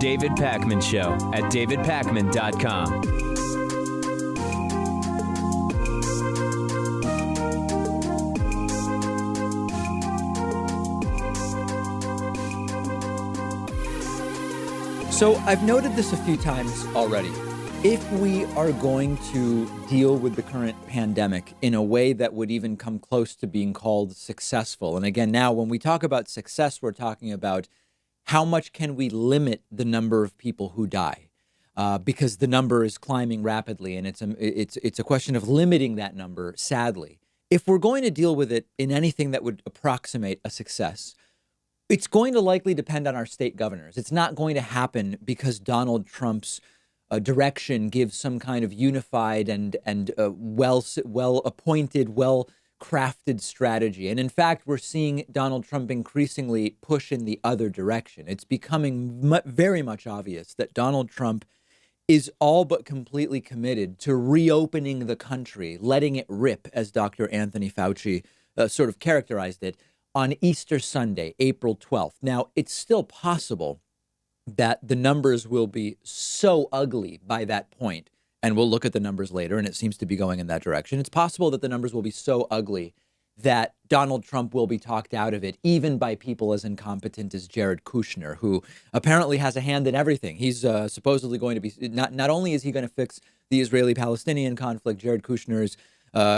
David Pakman Show at davidpakman.com. So I've noted this a few times already. If we are going to deal with the current pandemic in a way that would even come close to being called successful, and again, now when we talk about success, we're talking about how much can we limit the number of people who die, because the number is climbing rapidly, and it's a question of limiting that number, sadly. If we're going to deal with it in anything that would approximate a success, it's going to likely depend on our state governors. It's not going to happen because Donald Trump's direction gives some kind of unified and well-appointed, well-crafted strategy. And in fact, we're seeing Donald Trump increasingly push in the other direction. It's becoming very much obvious that Donald Trump is all but completely committed to reopening the country, letting it rip, as Dr. Anthony Fauci sort of characterized it, on Easter Sunday, April 12th. Now, it's still possible that the numbers will be so ugly by that point, and we'll look at the numbers later, and it seems to be going in that direction. It's possible that the numbers will be so ugly that Donald Trump will be talked out of it, even by people as incompetent as Jared Kushner, who apparently has a hand in everything. He's supposedly going to be, not only is he going to fix the Israeli-Palestinian conflict, Jared Kushner is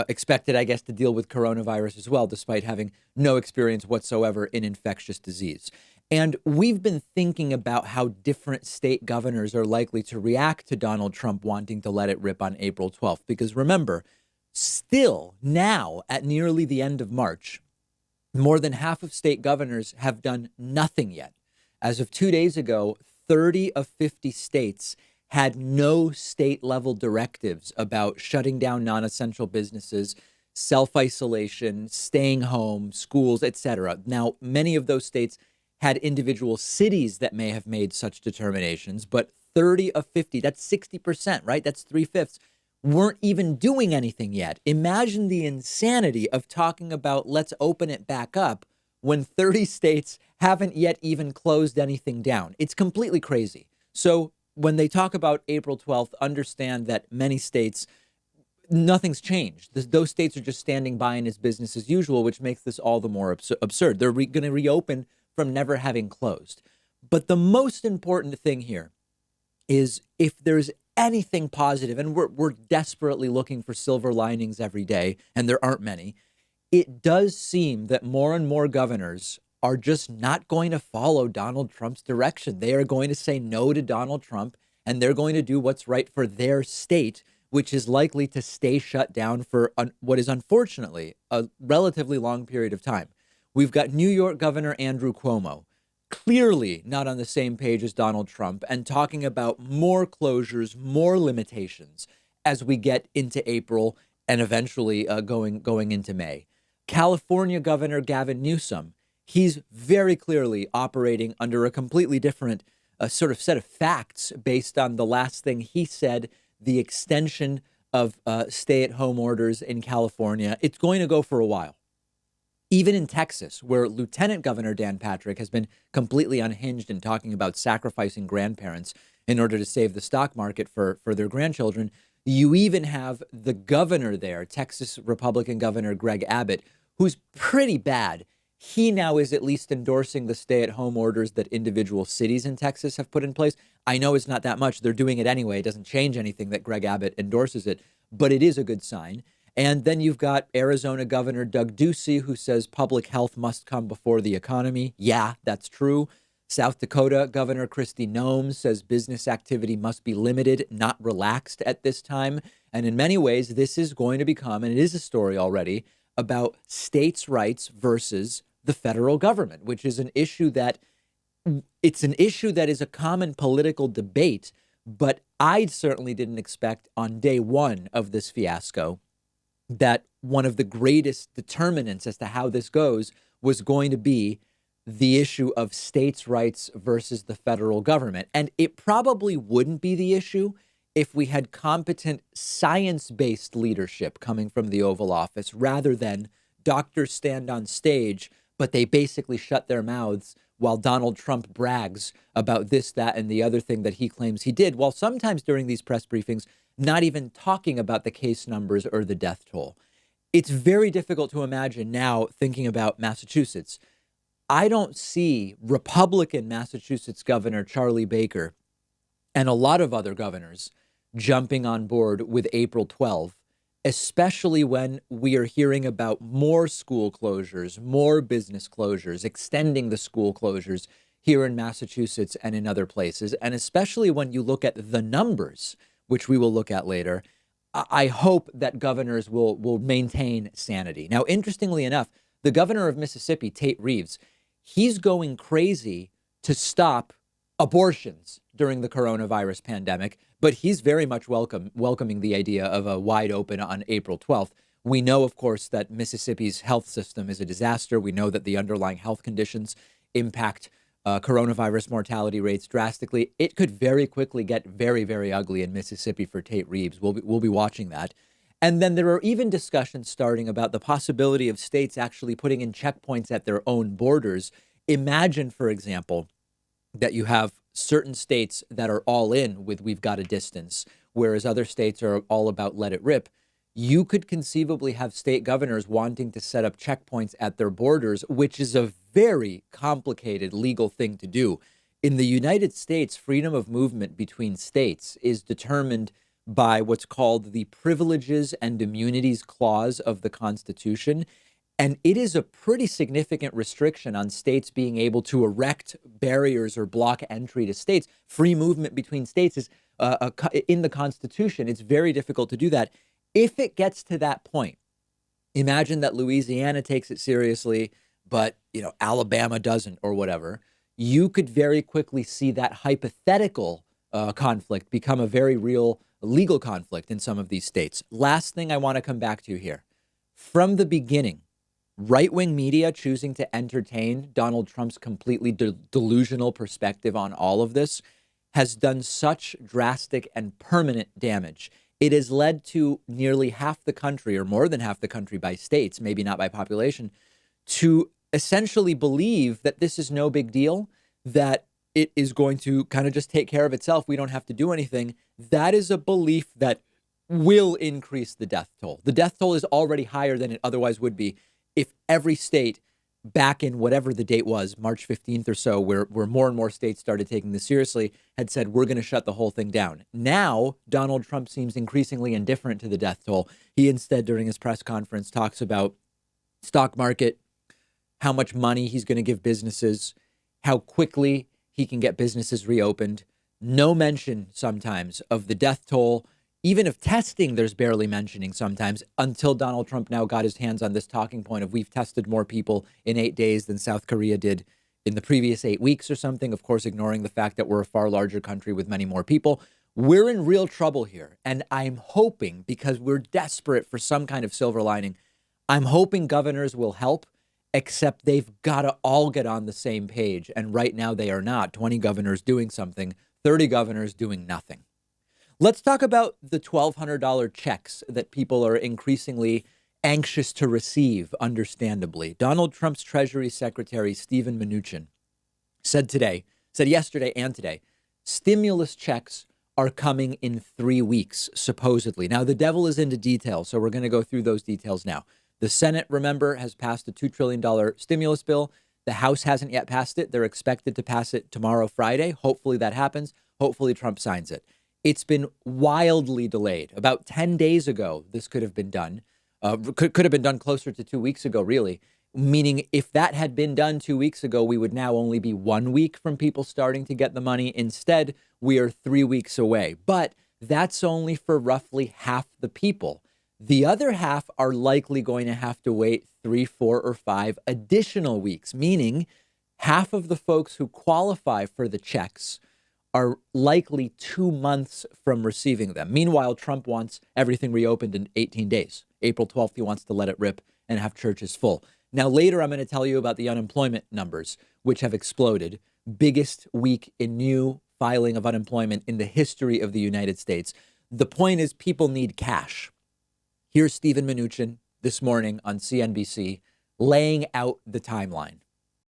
expected, I guess, to deal with coronavirus as well, despite having no experience whatsoever in infectious disease. And we've been thinking about how different state governors are likely to react to Donald Trump wanting to let it rip on April 12th. Because remember, still now at nearly the end of March, more than half of state governors have done nothing yet. As of 2 days ago, 30 of 50 states had no state level directives about shutting down non-essential businesses, self-isolation, staying home, schools, etc. Now, many of those states had individual cities that may have made such determinations, but 30 of 50, that's 60%, right? That's 3/5, weren't even doing anything yet. Imagine the insanity of talking about let's open it back up when 30 states haven't yet even closed anything down. It's completely crazy. So when they talk about April 12th, understand that many states, nothing's changed. Those states are just standing by and it's business as usual, which makes this all the more absurd. They're going to reopen from never having closed. But the most important thing here is if there's anything positive, and we're desperately looking for silver linings every day, and there aren't many, it does seem that more and more governors are just not going to follow Donald Trump's direction. They are going to say no to Donald Trump, and they're going to do what's right for their state, which is likely to stay shut down for what is unfortunately a relatively long period of time. We've got New York Governor Andrew Cuomo, clearly not on the same page as Donald Trump, and talking about more closures, more limitations as we get into April and eventually going into May. California Governor Gavin Newsom, he's very clearly operating under a completely different sort of set of facts based on the last thing he said, the extension of stay-at-home orders in California. It's going to go for a while. Even in Texas, where Lieutenant Governor Dan Patrick has been completely unhinged in talking about sacrificing grandparents in order to save the stock market for their grandchildren, you even have the governor there, Texas Republican Governor Greg Abbott, who's pretty bad. He now is at least endorsing the stay-at-home orders that individual cities in Texas have put in place. I know it's not that much. They're doing it anyway. It doesn't change anything that Greg Abbott endorses it, but it is a good sign. And then you've got Arizona Governor Doug Ducey, who says public health must come before the economy. Yeah, that's true. South Dakota Governor Kristi Noem says business activity must be limited, not relaxed at this time. And in many ways, this is going to become, and it is a story already, about states' rights versus the federal government, which is an issue that is a common political debate. But I certainly didn't expect on day one of this fiasco that one of the greatest determinants as to how this goes was going to be the issue of states' rights versus the federal government. And it probably wouldn't be the issue if we had competent science-based leadership coming from the Oval Office rather than doctors stand on stage, but they basically shut their mouths while Donald Trump brags about this, that, and the other thing that he claims he did, while sometimes during these press briefings, not even talking about the case numbers or the death toll. It's very difficult to imagine now, thinking about Massachusetts. I don't see Republican Massachusetts Governor Charlie Baker and a lot of other governors jumping on board with April 12, especially when we are hearing about more school closures, more business closures, extending the school closures here in Massachusetts and in other places. And especially when you look at the numbers, which we will look at later, I hope that governors will maintain sanity. Now, interestingly enough, the governor of Mississippi, Tate Reeves, he's going crazy to stop abortions during the coronavirus pandemic, but he's very much welcoming the idea of a wide open on April 12th. We know, of course, that Mississippi's health system is a disaster. We know that the underlying health conditions impact coronavirus mortality rates drastically. It could very quickly get very, very ugly in Mississippi for Tate Reeves. We'll be watching that. And then there are even discussions starting about the possibility of states actually putting in checkpoints at their own borders. Imagine, for example, that you have certain states that are all in with "we've got a distance," whereas other states are all about "let it rip." You could conceivably have state governors wanting to set up checkpoints at their borders, which is a very complicated legal thing to do. In the United States, freedom of movement between states is determined by what's called the Privileges and Immunities Clause of the Constitution. And it is a pretty significant restriction on states being able to erect barriers or block entry to states. Free movement between states is in the Constitution. It's very difficult to do that. If it gets to that point, imagine that Louisiana takes it seriously, but Alabama doesn't or whatever. You could very quickly see that hypothetical conflict become a very real legal conflict in some of these states. Last thing I want to come back to here. From the beginning, right-wing media choosing to entertain Donald Trump's completely delusional perspective on all of this has done such drastic and permanent damage. It has led to nearly half the country, or more than half the country by states, maybe not by population, to essentially believe that this is no big deal, that it is going to kind of just take care of itself. We don't have to do anything. That is a belief that will increase the death toll. The death toll is already higher than it otherwise would be if every state back in whatever the date was, March 15th or so, where more and more states started taking this seriously, had said, we're going to shut the whole thing down. Now, Donald Trump seems increasingly indifferent to the death toll. He instead, during his press conference, talks about stock market, how much money he's going to give businesses, how quickly he can get businesses reopened. No mention sometimes of the death toll. Even of testing, there's barely mentioning sometimes, until Donald Trump now got his hands on this talking point of we've tested more people in 8 days than South Korea did in the previous 8 weeks or something, of course, ignoring the fact that we're a far larger country with many more people. We're in real trouble here. And I'm hoping, because we're desperate for some kind of silver lining, I'm hoping governors will help, except they've got to all get on the same page. And right now they are not. 20 governors doing something, 30 governors doing nothing. Let's talk about the $1,200 checks that people are increasingly anxious to receive, understandably. Donald Trump's Treasury Secretary, Steven Mnuchin, said yesterday and today, stimulus checks are coming in 3 weeks, supposedly. Now, the devil is into details, so we're going to go through those details now. The Senate, remember, has passed a $2 trillion stimulus bill. The House hasn't yet passed it. They're expected to pass it tomorrow, Friday. Hopefully that happens. Hopefully Trump signs it. It's been wildly delayed. About 10 days ago, this could have been done. Could have been done closer to 2 weeks ago, really. Meaning if that had been done 2 weeks ago, we would now only be 1 week from people starting to get the money. Instead, we are 3 weeks away. But that's only for roughly half the people. The other half are likely going to have to wait 3, 4, or 5 additional weeks, meaning half of the folks who qualify for the checks are likely 2 months from receiving them. Meanwhile, Trump wants everything reopened in 18 days. April 12th, he wants to let it rip and have churches full. Now, later, I'm going to tell you about the unemployment numbers, which have exploded. Biggest week in new filing of unemployment in the history of the United States. The point is, people need cash. Here's Steven Mnuchin this morning on CNBC laying out the timeline.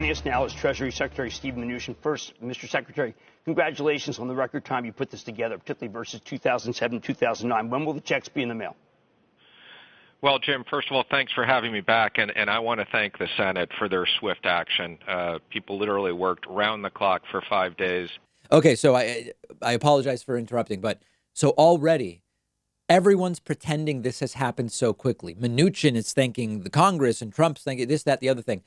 Joining us now is Treasury Secretary Steve Mnuchin. First, Mr. Secretary, congratulations on the record time you put this together, particularly versus 2007, 2009. When will the checks be in the mail? Well, Jim, first of all, thanks for having me back, and I want to thank the Senate for their swift action. People literally worked round the clock for 5 days. Okay, so I apologize for interrupting, but so already everyone's pretending this has happened so quickly. Mnuchin is thanking the Congress and Trump's thinking this, that, the other thing.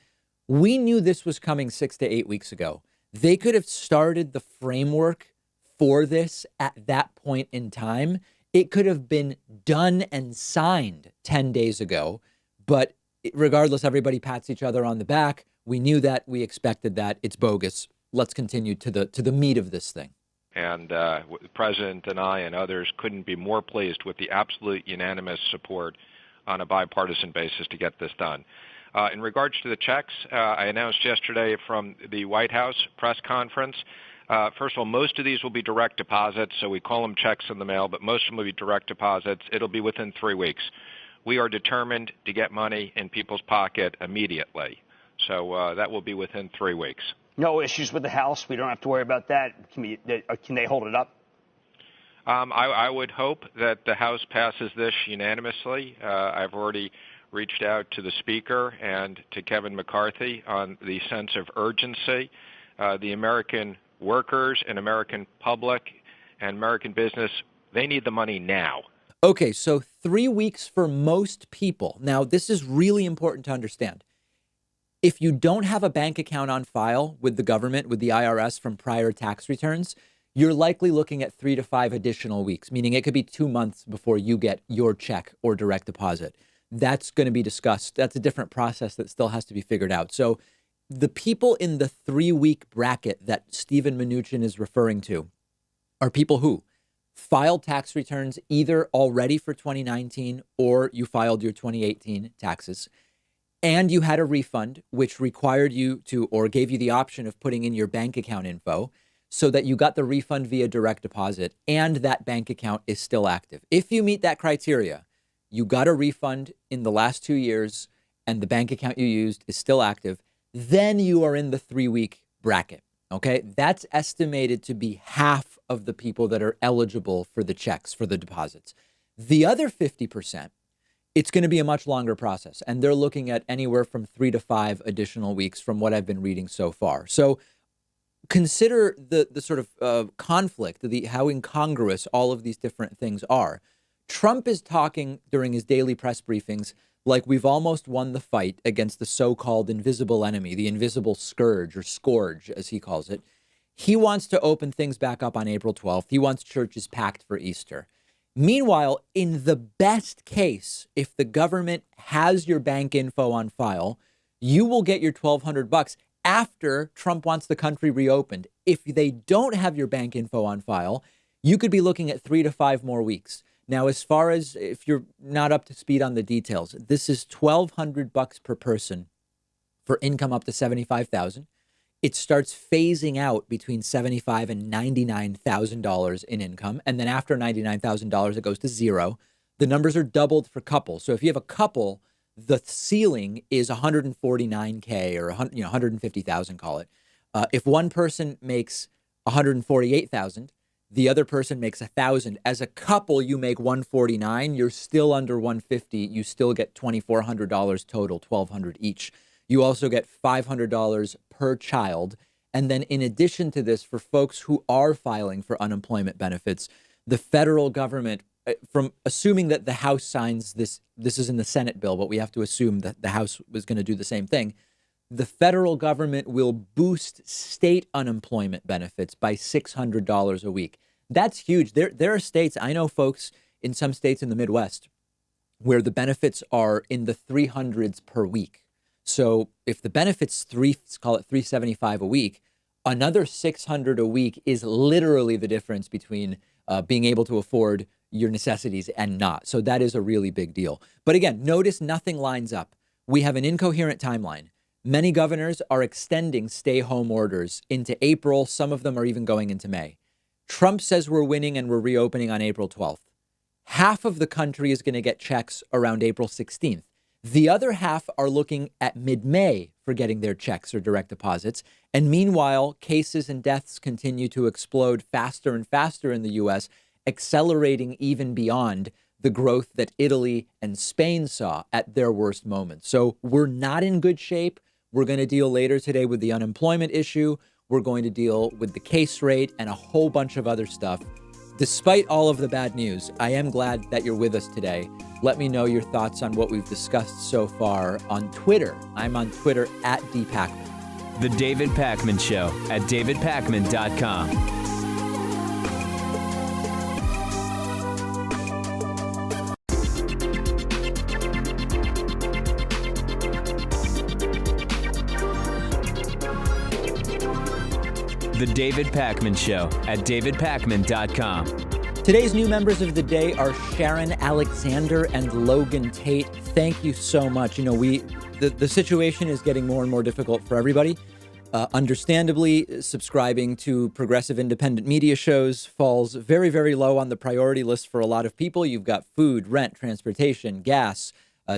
We knew this was coming 6 to 8 weeks ago. They could have started the framework for this at that point in time. It could have been done and signed 10 days ago. But regardless, everybody pats each other on the back. We knew that. We expected that. It's bogus. Let's continue to the meat of this thing. And the President and I and others couldn't be more pleased with the absolute unanimous support on a bipartisan basis to get this done. In regards to the checks, I announced yesterday from the White House press conference, first of all, most of these will be direct deposits, so we call them checks in the mail, but most of them will be direct deposits. It'll be within 3 weeks. We are determined to get money in people's pocket immediately, so that will be within 3 weeks. No issues with the House? We don't have to worry about that? Can they hold it up? I would hope that the House passes this unanimously. I've already reached out to the Speaker and to Kevin McCarthy on the sense of urgency. The American workers and American public and American business, they need the money now. Okay, so 3 weeks for most people. Now, this is really important to understand. If you don't have a bank account on file with the government, with the IRS from prior tax returns, you're likely looking at 3 to 5 additional weeks, meaning it could be 2 months before you get your check or direct deposit. That's going to be discussed. That's a different process that still has to be figured out. So the people in the 3-week bracket that Stephen Mnuchin is referring to are people who filed tax returns either already for 2019 or you filed your 2018 taxes, and you had a refund which required you to or gave you the option of putting in your bank account info so that you got the refund via direct deposit and that bank account is still active. If you meet that criteria, you got a refund in the last 2 years and the bank account you used is still active, then you are in the 3-week bracket. Okay, that's estimated to be half of the people that are eligible for the checks, for the deposits. The other 50%, it's going to be a much longer process. And they're looking at anywhere from 3 to 5 additional weeks from what I've been reading so far. So consider the sort of conflict, how incongruous all of these different things are. Trump is talking during his daily press briefings like we've almost won the fight against the so-called invisible enemy, the invisible scourge or scourge, as he calls it. He wants to open things back up on April 12th. He wants churches packed for Easter. Meanwhile, in the best case, if the government has your bank info on file, you will get your $1,200 after Trump wants the country reopened. If they don't have your bank info on file, you could be looking at 3 to 5 more weeks. Now, as far as if you're not up to speed on the details, this is $1,200 per person for income up to $75,000. It starts phasing out between $75,000 and $99,000 in income. And then after $99,000, it goes to zero. The numbers are doubled for couples. So if you have a couple, the ceiling is $149K or $150,000, call it. If one person makes $148,000, the other person makes $1,000. As a couple, you make $149. You're still under $150. You still get $2,400 total, $1,200 each. You also get $500 per child. And then in addition to this, for folks who are filing for unemployment benefits, the federal government, from assuming that the House signs this is in the Senate bill, but we have to assume that the House was going to do the same thing. The federal government will boost state unemployment benefits by $600 a week. That's huge. There are states, I know folks in some states in the Midwest, where the benefits are in the 300s per week. So if the benefits call it $375 a week, another $600 a week is literally the difference between being able to afford your necessities and not. So that is a really big deal. But again, notice nothing lines up. We have an incoherent timeline. Many governors are extending stay-home orders into April. Some of them are even going into May. Trump says we're winning and we're reopening on April 12th. Half of the country is going to get checks around April 16th. The other half are looking at mid-May for getting their checks or direct deposits. And meanwhile, cases and deaths continue to explode faster and faster in the U.S., accelerating even beyond the growth that Italy and Spain saw at their worst moments. So we're not in good shape. We're going to deal later today with the unemployment issue. We're going to deal with the case rate and a whole bunch of other stuff. Despite all of the bad news, I am glad that you're with us today. Let me know your thoughts on what we've discussed so far on Twitter. I'm on Twitter @DPacman. The David Pakman Show at davidpakman.com. The David Pakman Show at davidpakman.com. Today's new members of the day are Sharon Alexander and Logan Tate. Thank you so much. You know, the situation is getting more and more difficult for everybody. Understandably, subscribing to progressive independent media shows falls very, very low on the priority list for a lot of people. You've got food, rent, transportation, gas,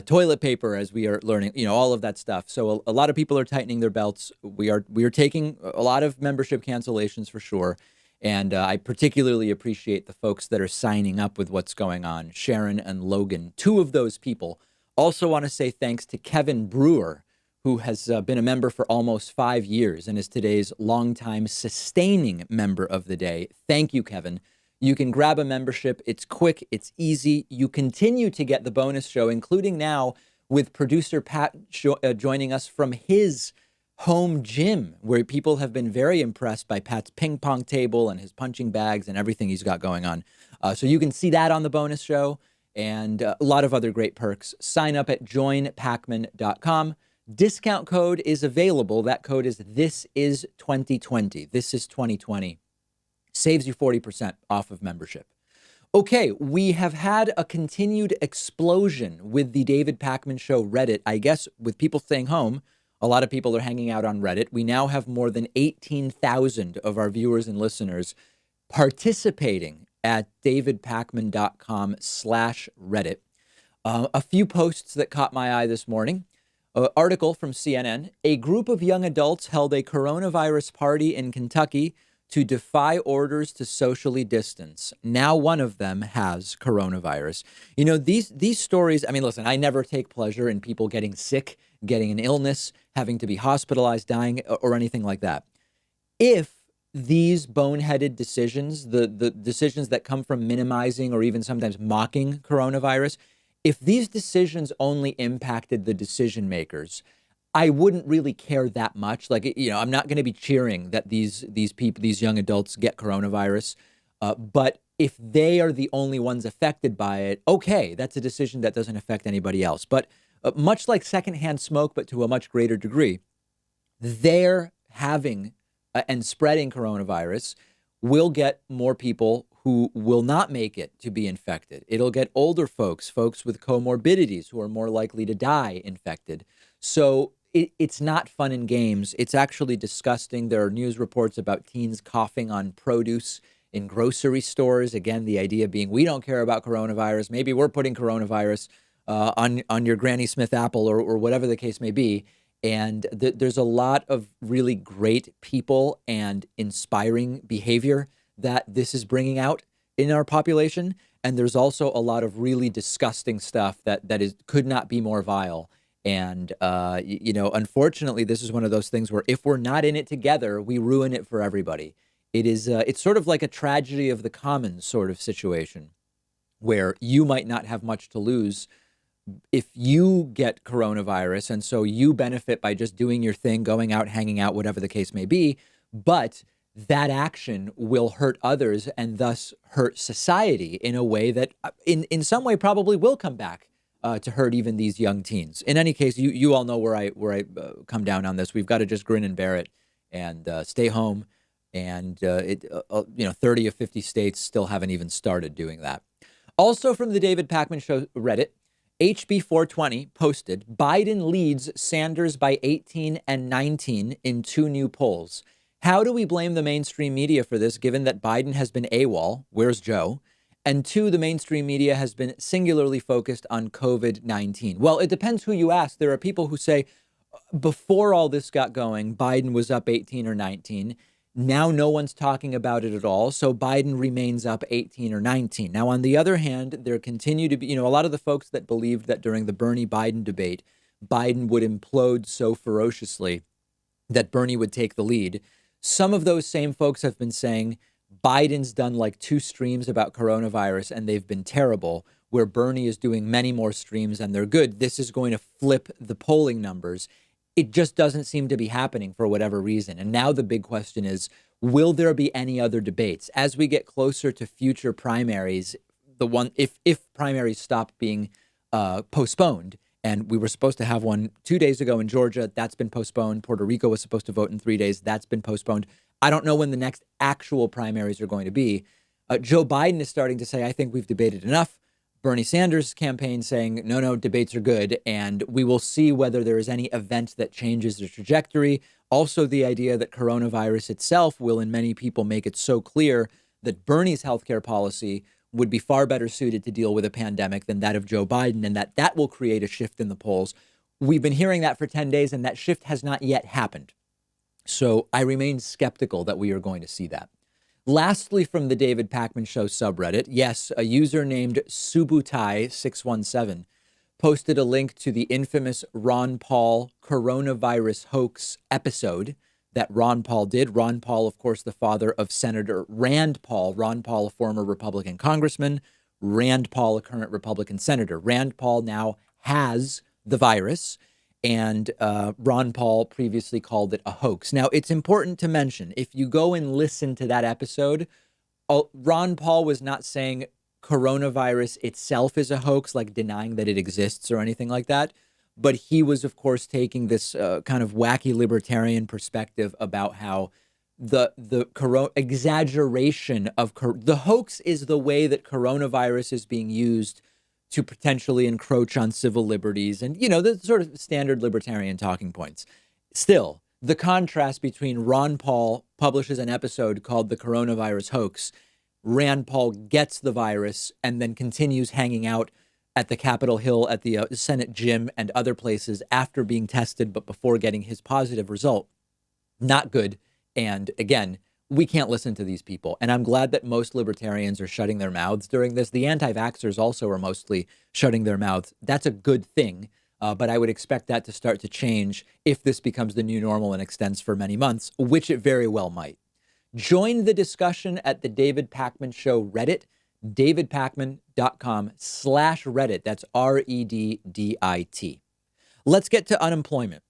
toilet paper, as we are learning, you know, all of that stuff. So a lot of people are tightening their belts. We are taking a lot of membership cancellations for sure. And I particularly appreciate the folks that are signing up with what's going on. Sharon and Logan, two of those people. Also want to say thanks to Kevin Brewer, who has been a member for almost 5 years and is today's longtime sustaining member of the day. Thank you, Kevin. You can grab a membership. It's quick. It's easy. You continue to get the bonus show, including now with producer Pat joining us from his home gym, where people have been very impressed by Pat's ping pong table and his punching bags and everything he's got going on. So you can see that on the bonus show and a lot of other great perks. Sign up at joinpakman.com. Discount code is available. That code is ThisIs2020. This is 2020. Saves you 40% off of membership. Okay, we have had a continued explosion with the David Pakman Show Reddit. I guess with people staying home, a lot of people are hanging out on Reddit. We now have more than 18,000 of our viewers and listeners participating at davidpakman.com/Reddit. A few posts that caught my eye this morning. Article from CNN. A group of young adults held a coronavirus party in Kentucky to defy orders to socially distance. Now one of them has coronavirus. You know, these stories, I mean, listen, I never take pleasure in people getting sick, getting an illness, having to be hospitalized, dying, or anything like that. If these boneheaded decisions, the decisions that come from minimizing or even sometimes mocking coronavirus, if these decisions only impacted the decision makers, I wouldn't really care that much. Like, you know, I'm not going to be cheering that these people, these young adults get coronavirus. But if they are the only ones affected by it, okay, that's a decision that doesn't affect anybody else. But much like secondhand smoke, but to a much greater degree, they're having and spreading coronavirus will get more people who will not make it to be infected. It'll get older folks with comorbidities who are more likely to die infected. So it's not fun and games. It's actually disgusting. There are news reports about teens coughing on produce in grocery stores. Again, the idea being we don't care about coronavirus. Maybe we're putting coronavirus on your Granny Smith apple or whatever the case may be. And there's a lot of really great people and inspiring behavior that this is bringing out in our population. And there's also a lot of really disgusting stuff that could not be more vile. And, you know, unfortunately, this is one of those things where if we're not in it together, we ruin it for everybody. It's sort of like a tragedy of the commons sort of situation where you might not have much to lose if you get coronavirus. And so you benefit by just doing your thing, going out, hanging out, whatever the case may be. But that action will hurt others and thus hurt society in a way that in some way probably will come back to hurt even these young teens. In any case, you all know where I come down on this. We've got to just grin and bear it and stay home. And 30 of 50 states still haven't even started doing that. Also from the David Pakman Show Reddit, HB420 posted, Biden leads Sanders by 18 and 19 in 2 new polls. How do we blame the mainstream media for this, given that Biden has been AWOL? Where's Joe? And 2, the mainstream media has been singularly focused on COVID-19. Well, it depends who you ask. There are people who say, before all this got going, Biden was up 18 or 19. Now no one's talking about it at all. So Biden remains up 18 or 19. Now, on the other hand, there continue to be, a lot of the folks that believed that during the Bernie Biden debate, Biden would implode so ferociously that Bernie would take the lead. Some of those same folks have been saying Biden's done like 2 streams about coronavirus and they've been terrible, where Bernie is doing many more streams and they're good. This is going to flip the polling numbers. It just doesn't seem to be happening for whatever reason. And now the big question is, will there be any other debates as we get closer to future primaries? If primaries stop being postponed, and we were supposed to have one 2 days ago in Georgia, that's been postponed. Puerto Rico was supposed to vote in 3 days, that's been postponed. I don't know when the next actual primaries are going to be. Joe Biden is starting to say, I think we've debated enough. Bernie Sanders' campaign saying, no, debates are good. And we will see whether there is any event that changes the trajectory. Also, the idea that coronavirus itself will, in many people, make it so clear that Bernie's healthcare policy would be far better suited to deal with a pandemic than that of Joe Biden, and that will create a shift in the polls. We've been hearing that for 10 days, and that shift has not yet happened. So I remain skeptical that we are going to see that. Lastly, from the David Pakman Show subreddit, yes, a user named Subutai617 posted a link to the infamous Ron Paul coronavirus hoax episode that Ron Paul did. Ron Paul, of course, the father of Senator Rand Paul. Ron Paul, a former Republican congressman. Rand Paul, a current Republican senator. Rand Paul now has the virus. And Ron Paul previously called it a hoax. Now, it's important to mention, if you go and listen to that episode, Ron Paul was not saying coronavirus itself is a hoax, like denying that it exists or anything like that. But he was, of course, taking this kind of wacky libertarian perspective about how the exaggeration of the hoax is the way that coronavirus is being used to potentially encroach on civil liberties and, the sort of standard libertarian talking points. Still, the contrast between Ron Paul publishes an episode called The Coronavirus Hoax, Rand Paul gets the virus and then continues hanging out at the Capitol Hill, at the Senate gym and other places after being tested, but before getting his positive result. Not good. And again, we can't listen to these people. And I'm glad that most libertarians are shutting their mouths during this. The anti-vaxxers also are mostly shutting their mouths. That's a good thing. But I would expect that to start to change if this becomes the new normal and extends for many months, which it very well might. Join the discussion at the David Pakman Show Reddit, davidpakman.com/Reddit. That's REDDIT. Let's get to unemployment.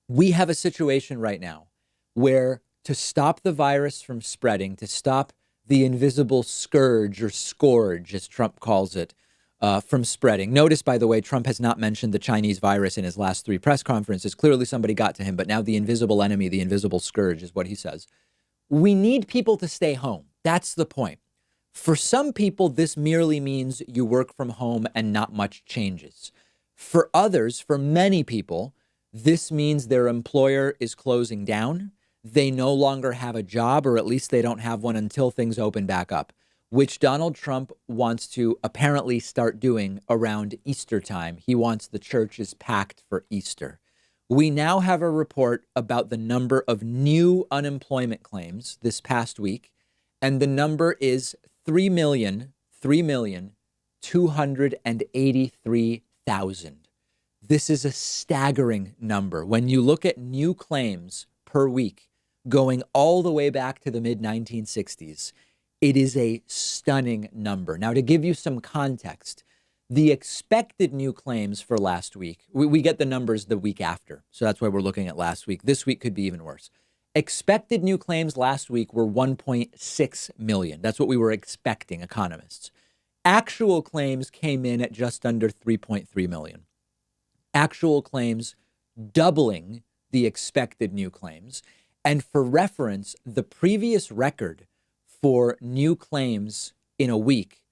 We have a situation right now where to stop the virus from spreading, to stop the invisible scourge or scourge, as Trump calls it, from spreading. Notice, by the way, Trump has not mentioned the Chinese virus in his last 3 press conferences. Clearly somebody got to him, but now the invisible enemy, the invisible scourge is what he says. We need people to stay home. That's the point. For some people, this merely means you work from home and not much changes. For others, for many people, this means their employer is closing down. They no longer have a job, or at least they don't have one until things open back up, which Donald Trump wants to apparently start doing around Easter time. He wants the churches packed for Easter. We now have a report about the number of new unemployment claims this past week, and the number is 3,283,000. This is a staggering number. When you look at new claims per week, going all the way back to the mid-1960s, it is a stunning number. Now, to give you some context, the expected new claims for last week, we get the numbers the week after, so that's why we're looking at last week. This week could be even worse. Expected new claims last week were 1.6 million. That's what we were expecting, economists. Actual claims came in at just under 3.3 million. Actual claims doubling the expected new claims. And for reference, the previous record for new claims in a week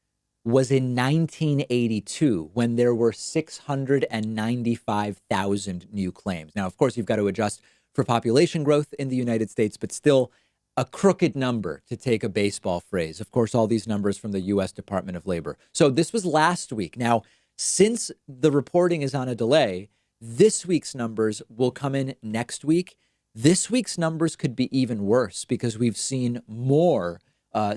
was in 1982, when there were 695,000 new claims. Now, of course, you've got to adjust for population growth in the United States, but still a crooked number, to take a baseball phrase. Of course, all these numbers from the U.S. Department of Labor. So this was last week. Now, since the reporting is on a delay, This week's numbers will come in next week. This week's numbers could be even worse because we've seen more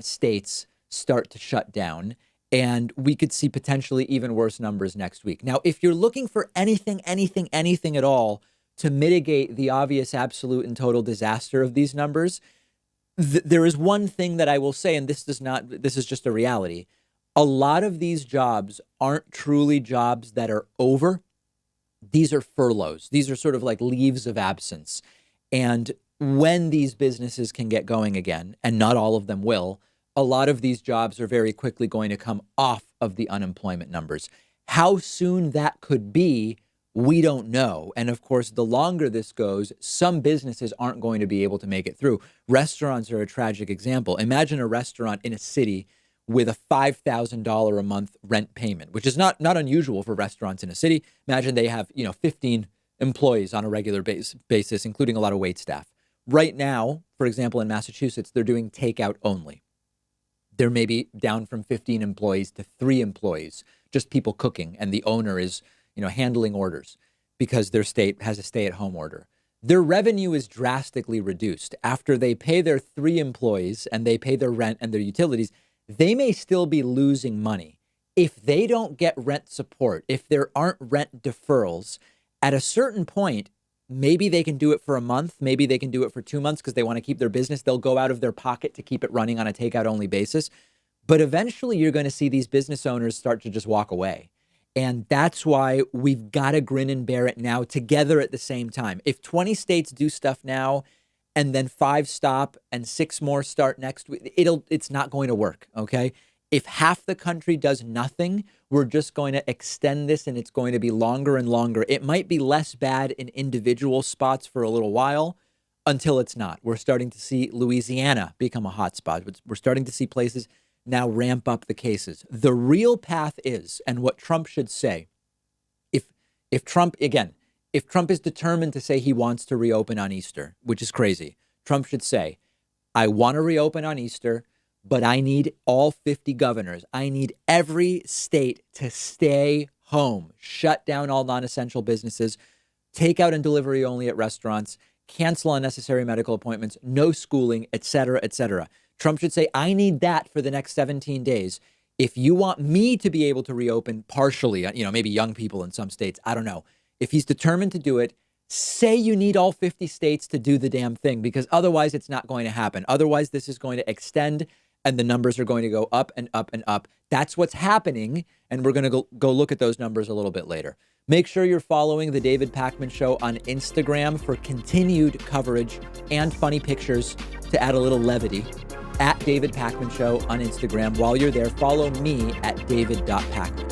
states start to shut down, and we could see potentially even worse numbers next week. Now, if you're looking for anything at all to mitigate the obvious absolute and total disaster of these numbers, there is one thing that I will say, and this is just a reality. A lot of these jobs aren't truly jobs that are over. These are furloughs. These are sort of like leaves of absence. And when these businesses can get going again, and not all of them will, a lot of these jobs are very quickly going to come off of the unemployment numbers. How soon that could be, we don't know. And of course, the longer this goes, some businesses aren't going to be able to make it through. Restaurants are a tragic example. Imagine a restaurant in a city with a $5,000 a month rent payment, which is not unusual for restaurants in a city. Imagine they have, 15 employees on a regular basis, including a lot of wait staff. Right now, for example, in Massachusetts, they're doing takeout only. They're maybe down from 15 employees to 3 employees, just people cooking, and the owner is, handling orders because their state has a stay-at-home order. Their revenue is drastically reduced. After they pay their 3 employees and they pay their rent and their utilities, they may still be losing money. If they don't get rent support, if there aren't rent deferrals, at a certain point, maybe they can do it for a month, maybe they can do it for 2 months because they want to keep their business. They'll go out of their pocket to keep it running on a takeout only basis. But eventually you're going to see these business owners start to just walk away. And that's why we've got to grin and bear it now together at the same time. If 20 states do stuff now and then 5 stop and 6 more start next week, it's not going to work, okay? If half the country does nothing, we're just going to extend this and it's going to be longer and longer. It might be less bad in individual spots for a little while until it's not. We're starting to see Louisiana become a hot spot. We're starting to see places now ramp up the cases. The real path is, and what Trump should say, if Trump is determined to say he wants to reopen on Easter, which is crazy, Trump should say, I want to reopen on Easter, but I need all 50 governors. I need every state to stay home, shut down all non-essential businesses, takeout and delivery only at restaurants, cancel unnecessary medical appointments, no schooling, et cetera, et cetera. Trump should say, I need that for the next 17 days. If you want me to be able to reopen partially, maybe young people in some states, I don't know. If he's determined to do it, say you need all 50 states to do the damn thing, because otherwise it's not going to happen. Otherwise, this is going to extend and the numbers are going to go up and up and up. That's what's happening. And we're going to go look at those numbers a little bit later. Make sure you're following The David Pakman Show on Instagram for continued coverage and funny pictures to add a little levity. At David Pakman Show on Instagram. While you're there, follow me at david.pakman.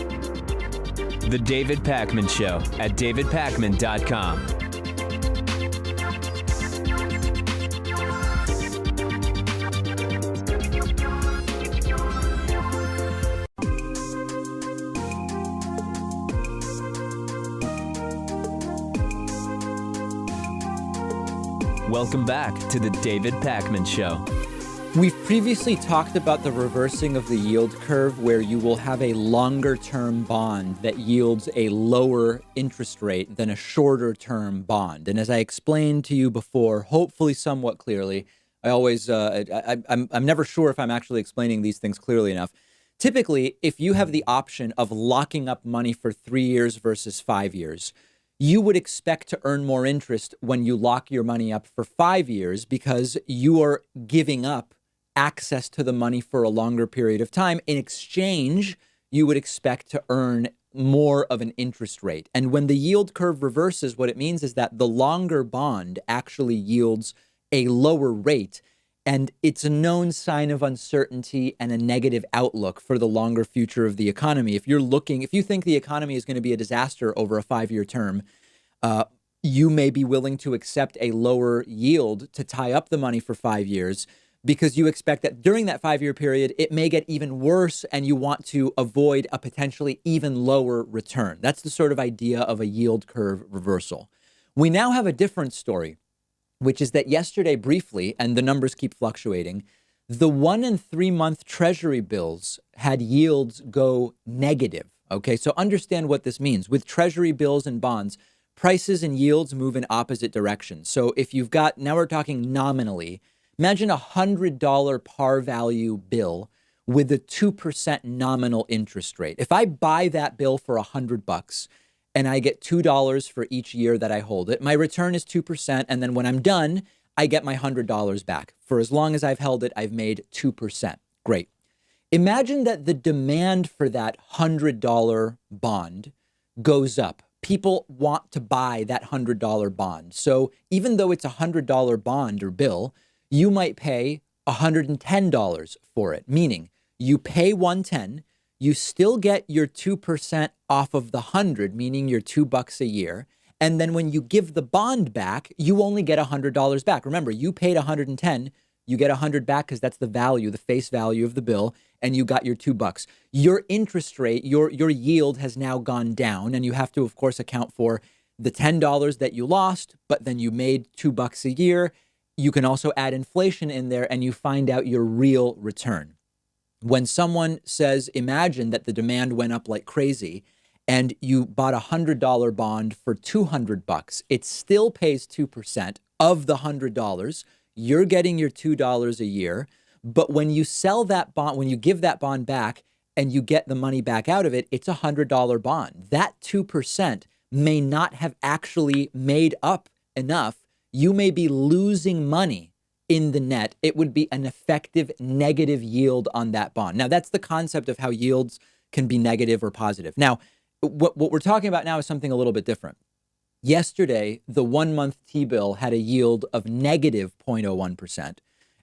The David Pakman Show at davidpakman.com. Welcome back to The David Pakman Show. We've previously talked about the reversing of the yield curve, where you will have a longer-term bond that yields a lower interest rate than a shorter-term bond. And as I explained to you before, hopefully somewhat clearly, I'm never sure if I'm actually explaining these things clearly enough. Typically, if you have the option of locking up money for 3 years versus 5 years, you would expect to earn more interest when you lock your money up for 5 years because you are giving up access to the money for a longer period of time. In exchange, you would expect to earn more of an interest rate. And when the yield curve reverses, what it means is that the longer bond actually yields a lower rate. And it's a known sign of uncertainty and a negative outlook for the longer future of the economy. If you think the economy is going to be a disaster over a 5-year term, you may be willing to accept a lower yield to tie up the money for 5 years because you expect that during that 5-year period, it may get even worse and you want to avoid a potentially even lower return. That's the sort of idea of a yield curve reversal. We now have a different story, which is that yesterday briefly, and the numbers keep fluctuating, the 1 and 3 month Treasury bills had yields go negative. Okay, so understand what this means. With Treasury bills and bonds, prices and yields move in opposite directions. So if you've got, now we're talking nominally, imagine a $100 par value bill with a 2% nominal interest rate. If I buy that bill for $100 and I get $2 for each year that I hold it, my return is 2%. And then when I'm done, I get my $100 back. For as long as I've held it, I've made 2%. Great. Imagine that the demand for that $100 bond goes up. People want to buy that $100 bond. So even though it's a $100 bond or bill, you might pay $110 for it, meaning you pay $110, you still get your 2% off of the 100, meaning your $2 a year. And then when you give the bond back, you only get $100 back. Remember, you paid $110, you get $100 back because that's the value, the face value of the bill, and you got your $2. Your interest rate, your yield has now gone down, and you have to, of course, account for the $10 that you lost, but then you made $2 a year. You can also add inflation in there, and you find out your real return. When someone says, imagine that the demand went up like crazy, and you bought a $100 bond for $200, it still pays 2% of the $100. You're getting your $2 a year. But when you sell that bond, when you give that bond back and you get the money back out of it, it's a $100 bond. That 2% may not have actually made up enough. You may be losing money in the net. It would be an effective negative yield on that bond. Now, that's the concept of how yields can be negative or positive. Now, what we're talking about now is something a little bit different. Yesterday, the 1-month T-bill had a yield of negative 0.01%,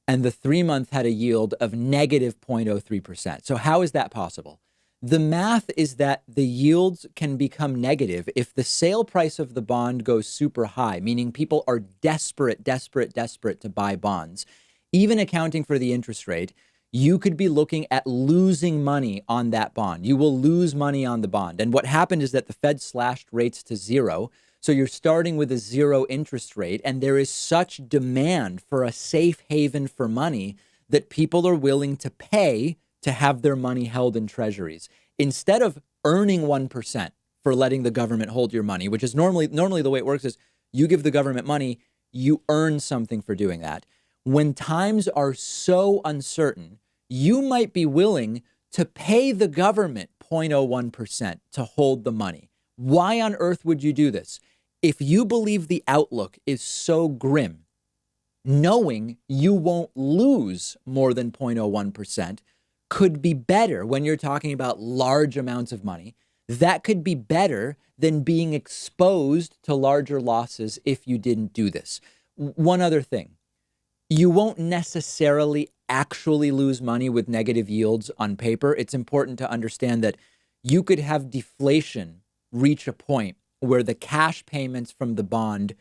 and the 3-month had a yield of negative 0.03%. So how is that possible? The math is that the yields can become negative if the sale price of the bond goes super high, meaning people are desperate to buy bonds. Even accounting for the interest rate, you could be looking at losing money on that bond. You will lose money on the bond. And what happened is that the Fed slashed rates to zero. So you're starting with a zero interest rate, and there is such demand for a safe haven for money that people are willing to pay to have their money held in treasuries. Instead of earning 1% for letting the government hold your money, which is normally the way it works is you give the government money, you earn something for doing that. When times are so uncertain, you might be willing to pay the government 0.01% to hold the money. Why on earth would you do this? If you believe the outlook is so grim, knowing you won't lose more than 0.01% could be better when you're talking about large amounts of money. That could be better than being exposed to larger losses if you didn't do this. One other thing, you won't necessarily actually lose money with negative yields on paper. It's important to understand that you could have deflation reach a point where the cash payments from the bond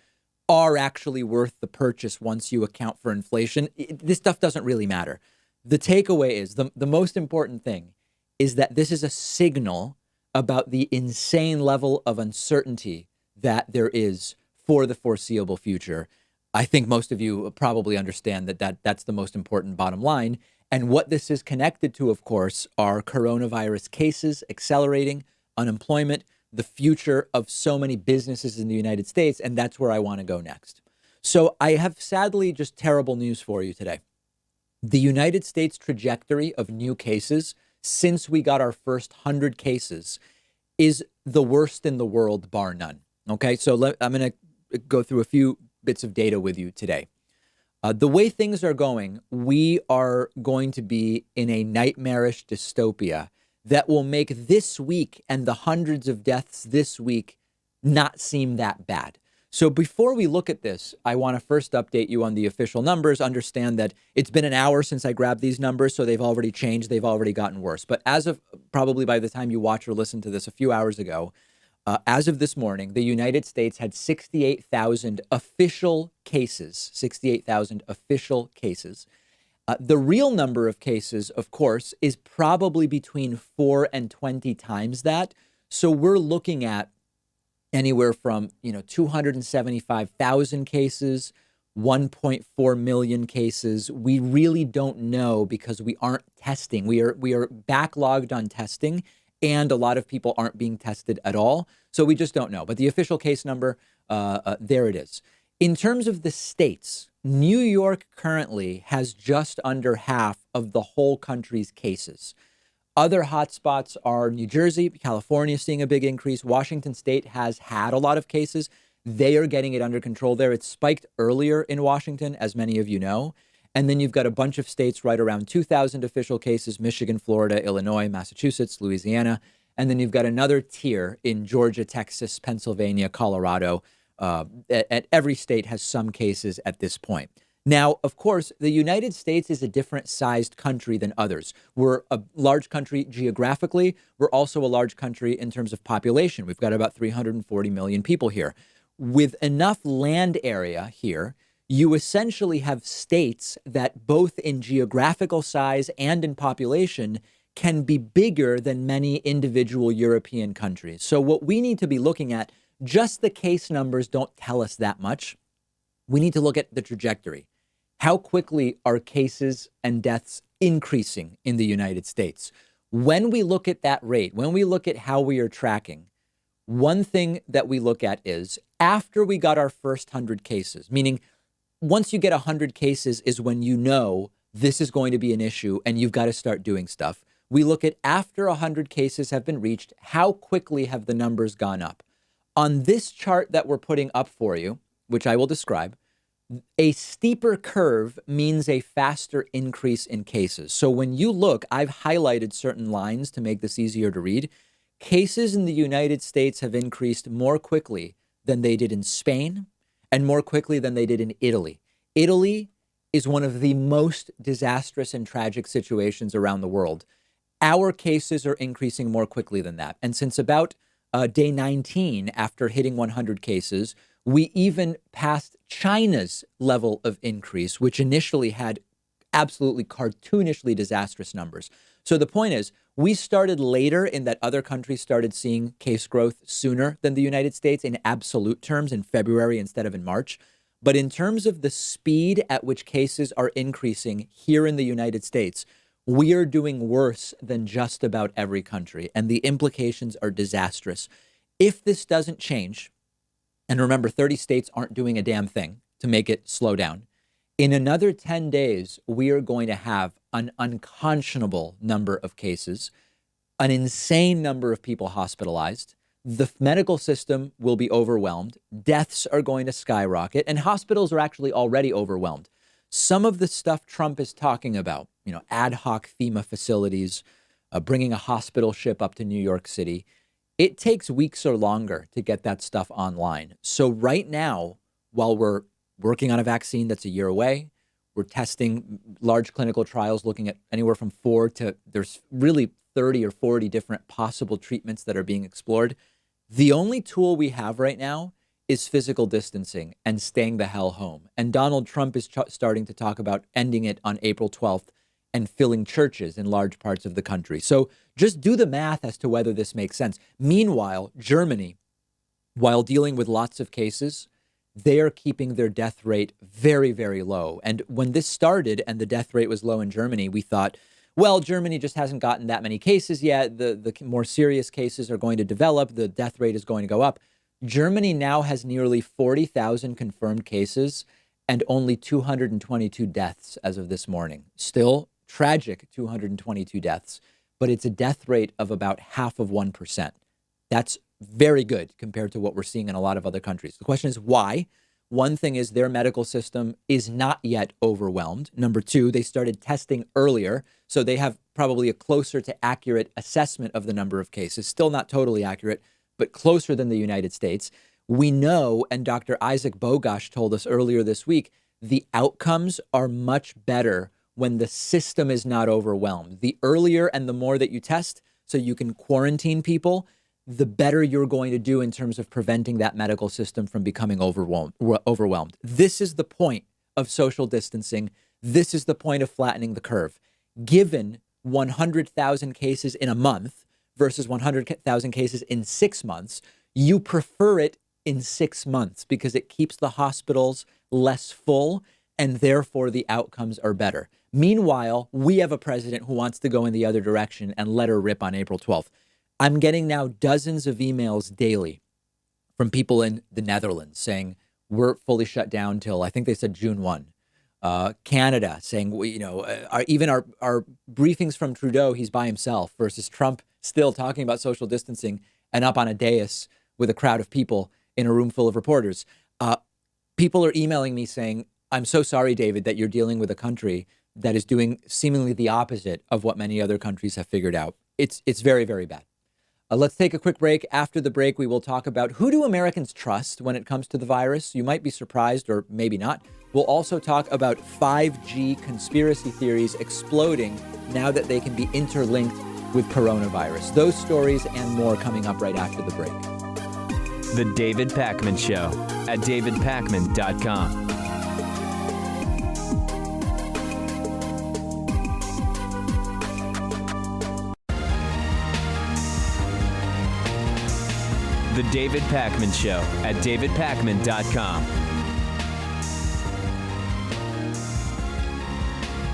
are actually worth the purchase once you account for inflation. This stuff doesn't really matter. The takeaway is the most important thing is that this is a signal about the insane level of uncertainty that there is for the foreseeable future. I think most of you probably understand that's the most important bottom line. And what this is connected to, of course, are coronavirus cases accelerating, unemployment, the future of so many businesses in the United States. And that's where I want to go next. So I have sadly just terrible news for you today. The United States trajectory of new cases since we got our first 100 cases is the worst in the world, bar none. Okay, so I'm going to go through a few bits of data with you today. The way things are going, we are going to be in a nightmarish dystopia that will make this week and the hundreds of deaths this week not seem that bad. So before we look at this, I want to first update you on the official numbers. Understand that it's been an hour since I grabbed these numbers, so they've already changed. They've already gotten worse. But as of probably by the time you watch or listen to this a few hours ago, as of this morning, the United States had 68,000 official cases, 68,000 official cases. The real number of cases, of course, is probably between 4 and 20 times that. So we're looking at anywhere from 275,000 cases, 1.4 million cases. We really don't know because we aren't testing. We are backlogged on testing. and a lot of people aren't being tested at all. So we just don't know. But the official case number, there it is. In terms of the states, New York currently has just under half of the whole country's cases. Other hotspots are New Jersey, California seeing a big increase. Washington State has had a lot of cases. They are getting it under control there. It spiked earlier in Washington, as many of you know. And then you've got a bunch of states right around 2,000 official cases: Michigan, Florida, Illinois, Massachusetts, Louisiana. And then you've got another tier in Georgia, Texas, Pennsylvania, Colorado. At every state has some cases at this point. Now, of course, the United States is a different sized country than others. We're a large country geographically. We're also a large country in terms of population. We've got about 340 million people here. With enough land area here, you essentially have states that both in geographical size and in population can be bigger than many individual European countries. So what we need to be looking at, just the case numbers don't tell us that much. We need to look at the trajectory. How quickly are cases and deaths increasing in the United States? When we look at that rate, when we look at how we are tracking, one thing that we look at is after we got our first 100 cases, meaning once you get 100 cases is when you know this is going to be an issue and you've got to start doing stuff. We look at after 100 cases have been reached, how quickly have the numbers gone up? On this chart that we're putting up for you, which I will describe, a steeper curve means a faster increase in cases. So when you look, I've highlighted certain lines to make this easier to read. Cases in the United States have increased more quickly than they did in Spain and more quickly than they did in Italy. Italy is one of the most disastrous and tragic situations around the world. Our cases are increasing more quickly than that. And since about day 19, after hitting 100 cases, we even passed China's level of increase, which initially had absolutely cartoonishly disastrous numbers. So the point is, we started later in that other countries started seeing case growth sooner than the United States in absolute terms in February instead of in March. But in terms of the speed at which cases are increasing here in the United States, we are doing worse than just about every country, and the implications are disastrous. If this doesn't change, and remember, 30 states aren't doing a damn thing to make it slow down, in another 10 days, we are going to have an unconscionable number of cases, an insane number of people hospitalized. The medical system will be overwhelmed. Deaths are going to skyrocket, and hospitals are actually already overwhelmed. Some of the stuff Trump is talking about, ad hoc FEMA facilities, bringing a hospital ship up to New York City, it takes weeks or longer to get that stuff online. So right now, while we're working on a vaccine that's a year away, we're testing large clinical trials looking at anywhere from 4 to there's really 30 or 40 different possible treatments that are being explored. The only tool we have right now is physical distancing and staying the hell home. And Donald Trump is starting to talk about ending it on April 12th and filling churches in large parts of the country. So just do the math as to whether this makes sense. Meanwhile, Germany, while dealing with lots of cases, they are keeping their death rate very, very low. And when this started and the death rate was low in Germany, we thought, well, Germany just hasn't gotten that many cases yet. The more serious cases are going to develop. The death rate is going to go up. Germany now has nearly 40,000 confirmed cases and only 222 deaths as of this morning. Still tragic, 222 deaths, but it's a death rate of about 0.5%. That's very good compared to what we're seeing in a lot of other countries. The question is why? One thing is their medical system is not yet overwhelmed. Number two, they started testing earlier, so they have probably a closer to accurate assessment of the number of cases. Still not totally accurate, but closer than the United States. We know, and Dr. Isaac Bogosh told us earlier this week, the outcomes are much better when the system is not overwhelmed. The earlier and the more that you test so you can quarantine people, the better you're going to do in terms of preventing that medical system from becoming overwhelmed. This is the point of social distancing. This is the point of flattening the curve. Given 100,000 cases in a month versus 100,000 cases in 6 months, you prefer it in 6 months because it keeps the hospitals less full and therefore the outcomes are better. Meanwhile, we have a president who wants to go in the other direction and let her rip on April 12th. I'm getting now dozens of emails daily from people in the Netherlands saying we're fully shut down till, I think they said June 1. Canada saying, our briefings from Trudeau, he's by himself, versus Trump still talking about social distancing and up on a dais with a crowd of people in a room full of reporters. People are emailing me saying, I'm so sorry, David, that you're dealing with a country that is doing seemingly the opposite of what many other countries have figured out. It's very, very bad. Let's take a quick break. After the break, we will talk about who do Americans trust when it comes to the virus. You might be surprised or maybe not. We'll also talk about 5G conspiracy theories exploding now that they can be interlinked with coronavirus. Those stories and more coming up right after the break. The David Pakman Show at davidpakman.com. The David Pakman Show at davidpakman.com.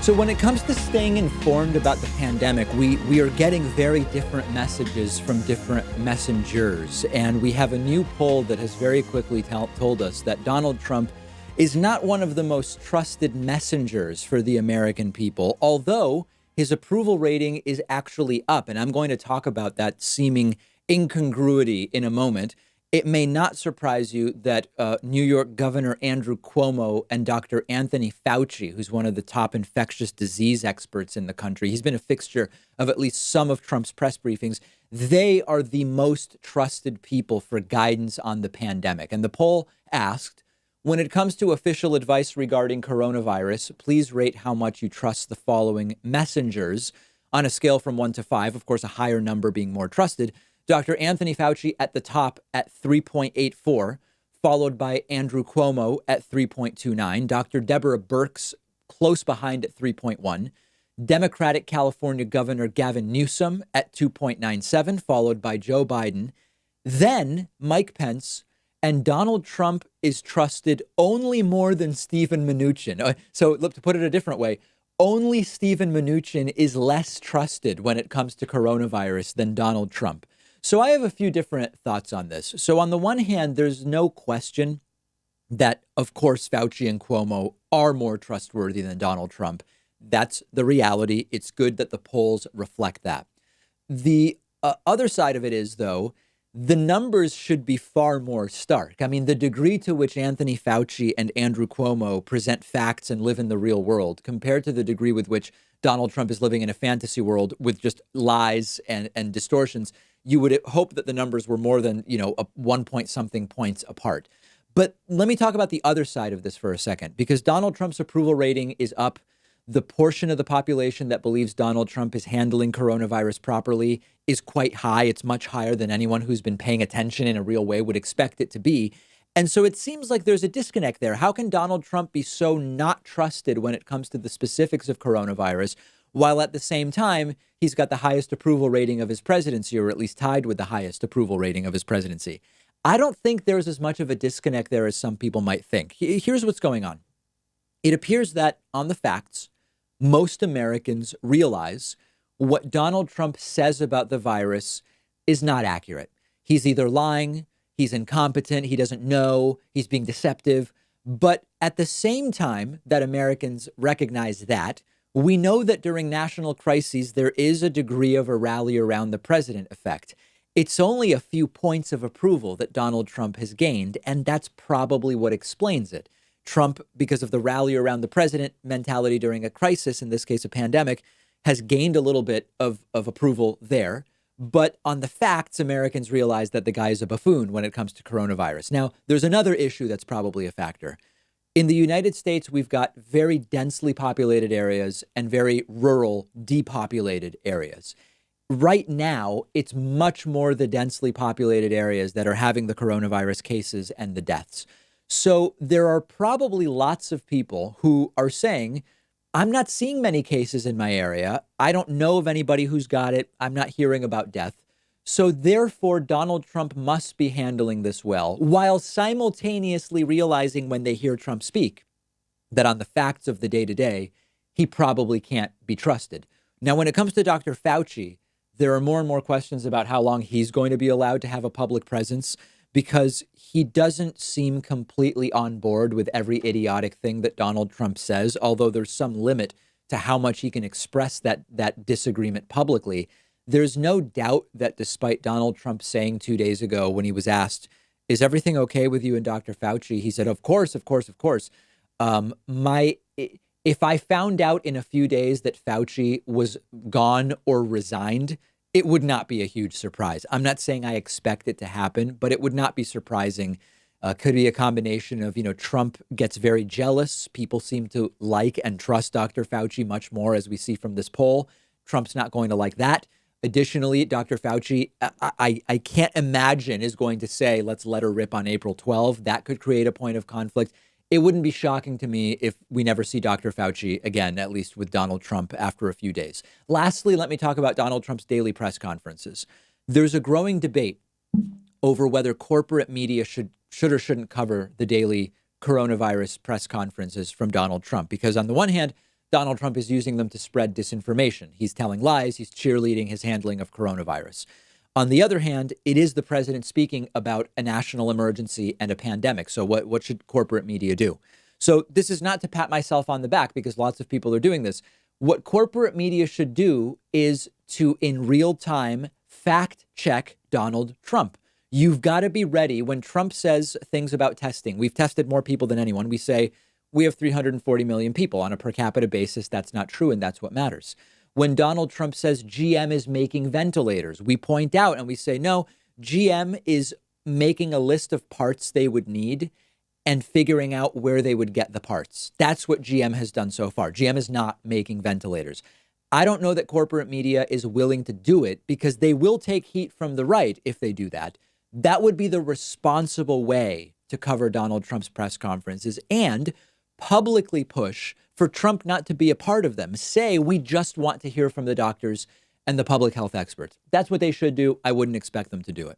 So when it comes to staying informed about the pandemic, we are getting very different messages from different messengers. And we have a new poll that has very quickly told us that Donald Trump is not one of the most trusted messengers for the American people, although his approval rating is actually up. And I'm going to talk about that seeming incongruity in a moment. It may not surprise you that New York Governor Andrew Cuomo and Dr. Anthony Fauci, who's one of the top infectious disease experts in the country, he's been a fixture of at least some of Trump's press briefings. They are the most trusted people for guidance on the pandemic. And the poll asked, when it comes to official advice regarding coronavirus, please rate how much you trust the following messengers on a scale from 1 to 5, of course, a higher number being more trusted. Dr. Anthony Fauci at the top at 3.84, followed by Andrew Cuomo at 3.29, Dr. Deborah Birx close behind at 3.1, Democratic California Governor Gavin Newsom at 2.97, followed by Joe Biden. Then Mike Pence, and Donald Trump is trusted only more than Steven Mnuchin. So look, to put it a different way, only Steven Mnuchin is less trusted when it comes to coronavirus than Donald Trump. So I have a few different thoughts on this. So on the one hand, there's no question that, of course, Fauci and Cuomo are more trustworthy than Donald Trump. That's the reality. It's good that the polls reflect that. The other side of it is, though, the numbers should be far more stark. I mean, the degree to which Anthony Fauci and Andrew Cuomo present facts and live in the real world compared to the degree with which Donald Trump is living in a fantasy world with just lies and distortions, you would hope that the numbers were more than, a 1 point something points apart. But let me talk about the other side of this for a second, because Donald Trump's approval rating is up. The portion of the population that believes Donald Trump is handling coronavirus properly is quite high. It's much higher than anyone who's been paying attention in a real way would expect it to be. And so it seems like there's a disconnect there. How can Donald Trump be so not trusted when it comes to the specifics of coronavirus, while at the same time, he's got the highest approval rating of his presidency, or at least tied with the highest approval rating of his presidency? I don't think there's as much of a disconnect there as some people might think. Here's what's going on. It appears that on the facts, most Americans realize what Donald Trump says about the virus is not accurate. He's either lying, he's incompetent, he doesn't know, he's being deceptive. But at the same time that Americans recognize that, we know that during national crises, there is a degree of a rally around the president effect. It's only a few points of approval that Donald Trump has gained, and that's probably what explains it. Trump, because of the rally around the president mentality during a crisis, in this case a pandemic, has gained a little bit of approval there. But on the facts, Americans realize that the guy is a buffoon when it comes to coronavirus. Now, there's another issue that's probably a factor. In the United States, we've got very densely populated areas and very rural, depopulated areas. Right now, it's much more the densely populated areas that are having the coronavirus cases and the deaths. So there are probably lots of people who are saying, I'm not seeing many cases in my area. I don't know of anybody who's got it. I'm not hearing about death. So therefore, Donald Trump must be handling this well, while simultaneously realizing when they hear Trump speak that on the facts of the day-to-day, he probably can't be trusted. Now, when it comes to Dr. Fauci, there are more and more questions about how long he's going to be allowed to have a public presence, because he doesn't seem completely on board with every idiotic thing that Donald Trump says, although there's some limit to how much he can express that disagreement publicly. There's no doubt that despite Donald Trump saying 2 days ago, when he was asked, is everything okay with you and Dr. Fauci? He said, of course, of course, of course. If I found out in a few days that Fauci was gone or resigned, it would not be a huge surprise. I'm not saying I expect it to happen, but it would not be surprising. Could be a combination of, Trump gets very jealous. People seem to like and trust Dr. Fauci much more, as we see from this poll. Trump's not going to like that. Additionally, Dr. Fauci, I can't imagine, is going to say, let's let her rip on April 12. That could create a point of conflict. It wouldn't be shocking to me if we never see Dr. Fauci again, at least with Donald Trump after a few days. Lastly, let me talk about Donald Trump's daily press conferences. There's a growing debate over whether corporate media should or shouldn't cover the daily coronavirus press conferences from Donald Trump, because on the one hand, Donald Trump is using them to spread disinformation. He's telling lies. He's cheerleading his handling of coronavirus. On the other hand, it is the president speaking about a national emergency and a pandemic. So what should corporate media do? So this is not to pat myself on the back, because lots of people are doing this. What corporate media should do is to, in real time, fact check Donald Trump. You've got to be ready when Trump says things about testing. We've tested more people than anyone. We say we have 340 million people on a per capita basis. That's not true, and that's what matters. When Donald Trump says GM is making ventilators, we point out and we say, no, GM is making a list of parts they would need and figuring out where they would get the parts. That's what GM has done so far. GM is not making ventilators. I don't know that corporate media is willing to do it, because they will take heat from the right if they do that. That would be the responsible way to cover Donald Trump's press conferences, and publicly push for Trump not to be a part of them. Say, we just want to hear from the doctors and the public health experts. That's what they should do. I wouldn't expect them to do it.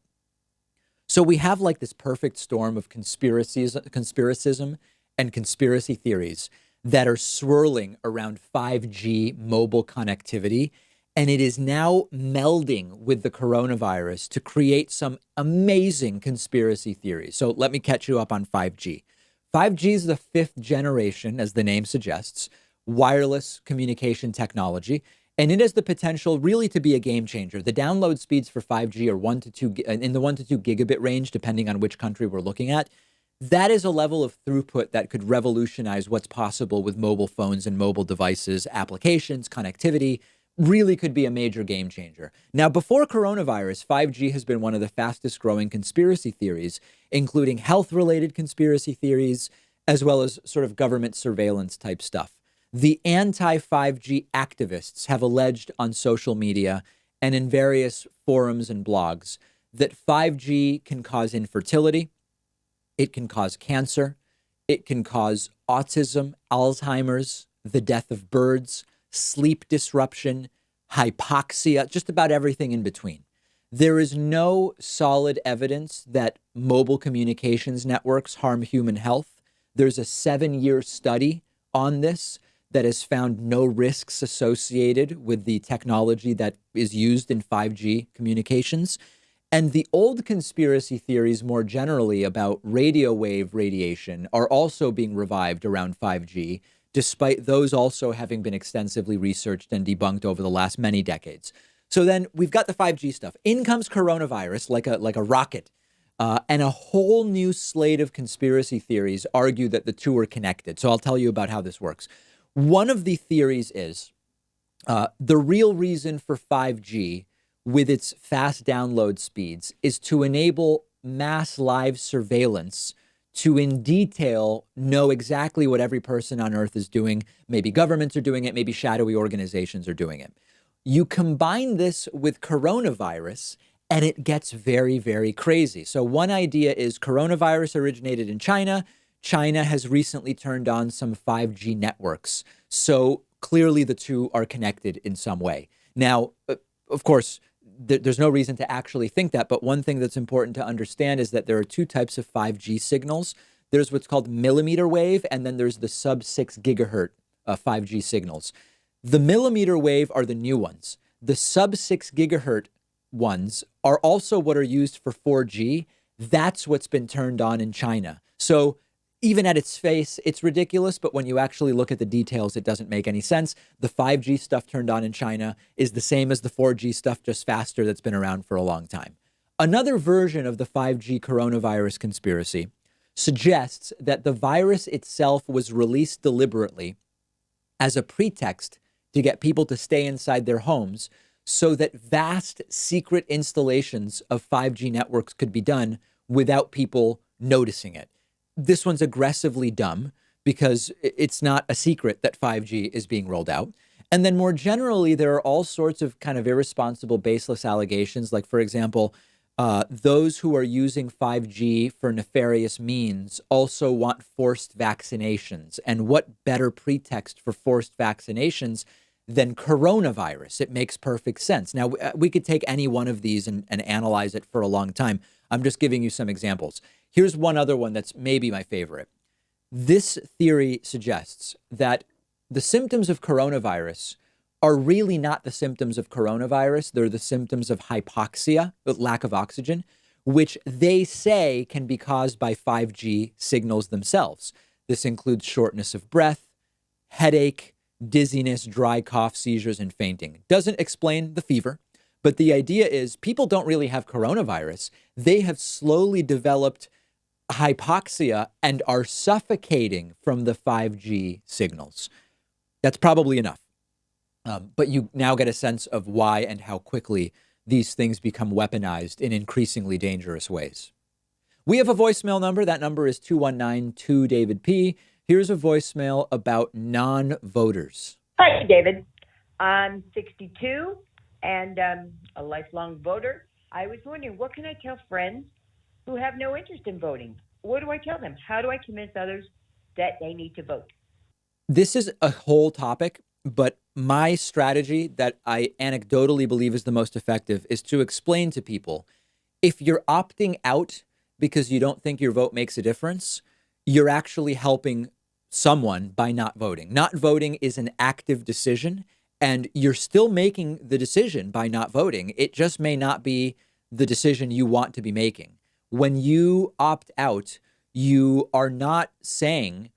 So we have like this perfect storm of conspiracism and conspiracy theories that are swirling around 5G mobile connectivity. And it is now melding with the coronavirus to create some amazing conspiracy theories. So let me catch you up on 5G. 5G is the fifth generation, as the name suggests, wireless communication technology, and it has the potential really to be a game changer. The download speeds for 5G are in the 1 to 2 gigabit range, depending on which country we're looking at. That is a level of throughput that could revolutionize what's possible with mobile phones and mobile devices, applications, connectivity. Really could be a major game changer. Now, before coronavirus, 5G has been one of the fastest growing conspiracy theories, including health-related conspiracy theories, as well as sort of government surveillance type stuff. The anti-5G activists have alleged on social media and in various forums and blogs that 5G can cause infertility, it can cause cancer, it can cause autism, Alzheimer's, the death of birds, sleep disruption, hypoxia, just about everything in between. There is no solid evidence that mobile communications networks harm human health. There's a 7-year study on this that has found no risks associated with the technology that is used in 5G communications. And the old conspiracy theories more generally about radio wave radiation are also being revived around 5G, despite those also having been extensively researched and debunked over the last many decades. So then we've got the 5G stuff. In comes coronavirus like a rocket, and a whole new slate of conspiracy theories argue that the two are connected. So I'll tell you about how this works. One of the theories is the real reason for 5G with its fast download speeds is to enable mass live surveillance to in detail know exactly what every person on Earth is doing. Maybe governments are doing it, maybe shadowy organizations are doing it. You combine this with coronavirus and it gets very, very crazy. So one idea is coronavirus originated in China. China has recently turned on some 5G networks. So clearly the two are connected in some way. Now, of course, there's no reason to actually think that. But one thing that's important to understand is that there are two types of 5G signals. There's what's called millimeter wave, and then there's the sub 6 gigahertz 5G signals. The millimeter wave are the new ones. the sub 6 gigahertz ones are also what are used for 4G. That's what's been turned on in China. So even at its face, it's ridiculous, but when you actually look at the details, it doesn't make any sense. The 5G stuff turned on in China is the same as the 4G stuff, just faster, that's been around for a long time. Another version of the 5G coronavirus conspiracy suggests that the virus itself was released deliberately as a pretext to get people to stay inside their homes so that vast secret installations of 5G networks could be done without people noticing it. This one's aggressively dumb because it's not a secret that 5G is being rolled out. And then more generally, there are all sorts of kind of irresponsible, baseless allegations. Like, for example, those who are using 5G for nefarious means also want forced vaccinations. And what better pretext for forced vaccinations than coronavirus? It makes perfect sense. Now, we could take any one of these and analyze it for a long time. I'm just giving you some examples. Here's one other one that's maybe my favorite. This theory suggests that the symptoms of coronavirus are really not the symptoms of coronavirus. They're the symptoms of hypoxia, lack of oxygen, which they say can be caused by 5G signals themselves. This includes shortness of breath, headache, dizziness, dry cough, seizures, and fainting. Doesn't explain the fever, but the idea is people don't really have coronavirus. They have slowly developed hypoxia and are suffocating from the 5G signals. That's probably enough. But you now get a sense of why and how quickly these things become weaponized in increasingly dangerous ways. We have a voicemail number. That number is 219-2-DAVID-P. Here's a voicemail about non-voters. Hi, David. I'm 62 and a lifelong voter. I was wondering, what can I tell friends who have no interest in voting? What do I tell them? How do I convince others that they need to vote? This is a whole topic, but my strategy that I anecdotally believe is the most effective is to explain to people, if you're opting out because you don't think your vote makes a difference, you're actually helping someone by not voting. Not voting is an active decision, and you're still making the decision by not voting. It just may not be the decision you want to be making. When you opt out, you are not saying,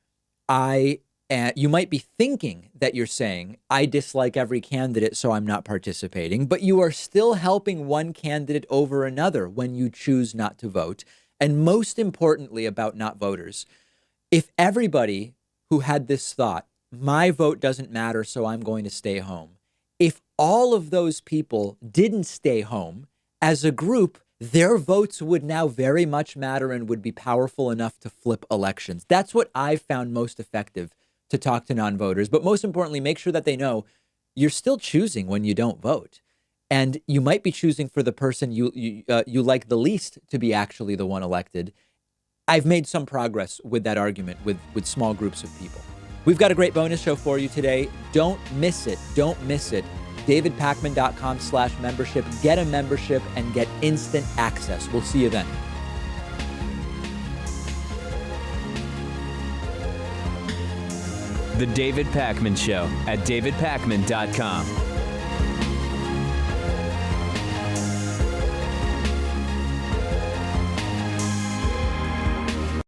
you might be thinking that you're saying, I dislike every candidate, so I'm not participating, but you are still helping one candidate over another when you choose not to vote. And most importantly about not voters, if everybody who had this thought, my vote doesn't matter, so I'm going to stay home, if all of those people didn't stay home, as a group, their votes would now very much matter and would be powerful enough to flip elections. That's what I've found most effective to talk to non-voters. But most importantly, make sure that they know you're still choosing when you don't vote. And you might be choosing for the person you like the least to be actually the one elected. I've made some progress with that argument with small groups of people. We've got a great bonus show for you today. Don't miss it. Don't miss it. DavidPakman.com/membership. Get a membership and get instant access. We'll see you then. The David Pakman Show at DavidPakman.com.